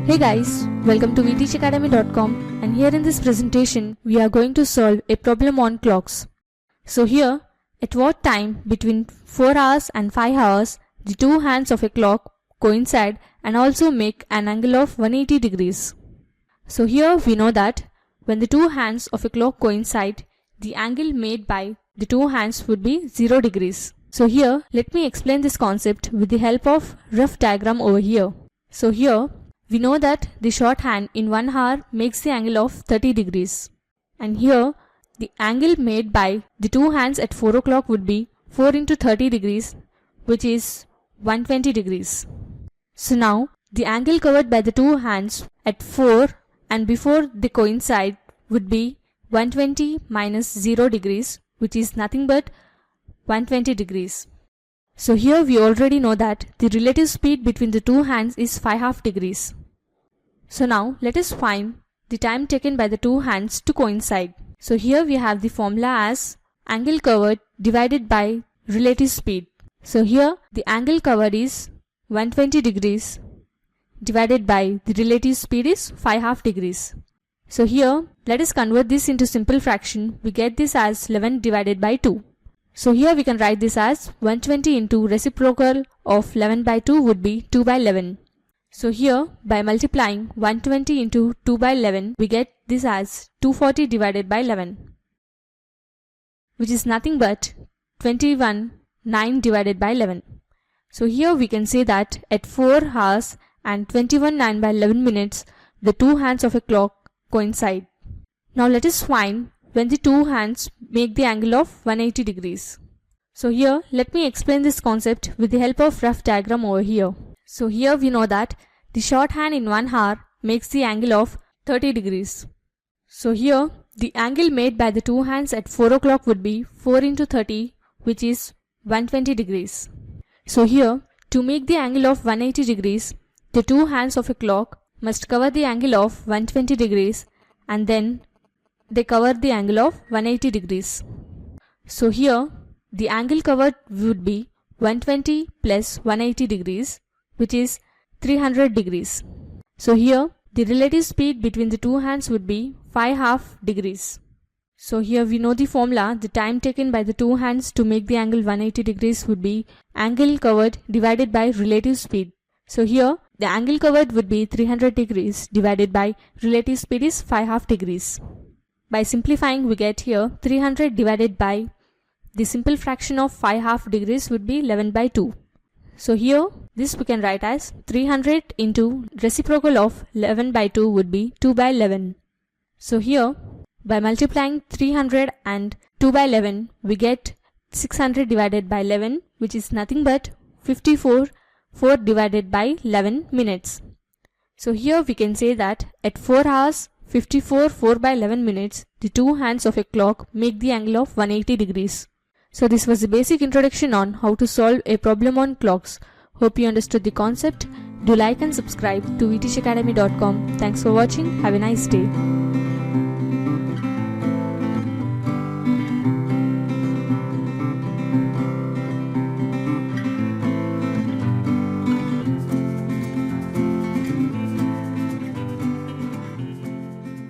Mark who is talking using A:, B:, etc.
A: Hey guys, welcome to vteachacademy.com, and here in this presentation we are going to solve a problem on clocks. So here, at what time between 4 hours and 5 hours the two hands of a clock coincide and also make an angle of 180 degrees. So here we know that when the two hands of a clock coincide, the angle made by the two hands would be 0 degrees. So here, let me explain this concept with the help of rough diagram over here. So here, we know that the short hand in 1 hour makes the angle of 30 degrees. And here, the angle made by the two hands at 4 o'clock would be 4 into 30 degrees, which is 120 degrees. So now, the angle covered by the two hands at 4 and before they coincide would be 120 minus 0 degrees, which is nothing but 120 degrees. So here we already know that the relative speed between the two hands is 5/2 degrees. So now let us find the time taken by the two hands to coincide. So here we have the formula as angle covered divided by relative speed. So here the angle covered is 120 degrees divided by the relative speed is 5/2 degrees. So here let us convert this into simple fraction. We get this as 11 divided by 2. So here we can write this as 120 into reciprocal of 11 by 2 would be 2 by 11. So here by multiplying 120 into 2 by 11 we get this as 240 divided by 11, which is nothing but 21/9 divided by 11. So here we can say that at 4 hours and 21/9 by 11 minutes the two hands of a clock coincide. Now let us find when the two hands make the angle of 180 degrees. So here let me explain this concept with the help of rough diagram over here. So here we know that the short hand in 1 hour makes the angle of 30 degrees. So here the angle made by the two hands at 4 o'clock would be 4 into 30, which is 120 degrees. So here to make the angle of 180 degrees, the two hands of a clock must cover the angle of 120 degrees and then they cover the angle of 180 degrees. So here the angle covered would be 120 plus 180 degrees, which is 300 degrees. So here the relative speed between the two hands would be 5/2 degrees. So here we know the formula. The time taken by the two hands to make the angle 180 degrees would be angle covered divided by relative speed. So here the angle covered would be 300 degrees divided by relative speed is 5/2 degrees. By simplifying we get here 300 divided by the simple fraction of 5/2 degrees would be 11 by 2. So here this we can write as 300 into reciprocal of 11 by 2 would be 2 by 11. So here by multiplying 300 and 2 by 11 we get 600 divided by 11, which is nothing but 4 divided by 11 minutes. So here we can say that at 4 hours 4 by 11 minutes, the two hands of a clock make the angle of 180 degrees. So this was the basic introduction on how to solve a problem on clocks. Hope you understood the concept. Do like and subscribe to vteachacademy.com. Thanks for watching. Have a nice day.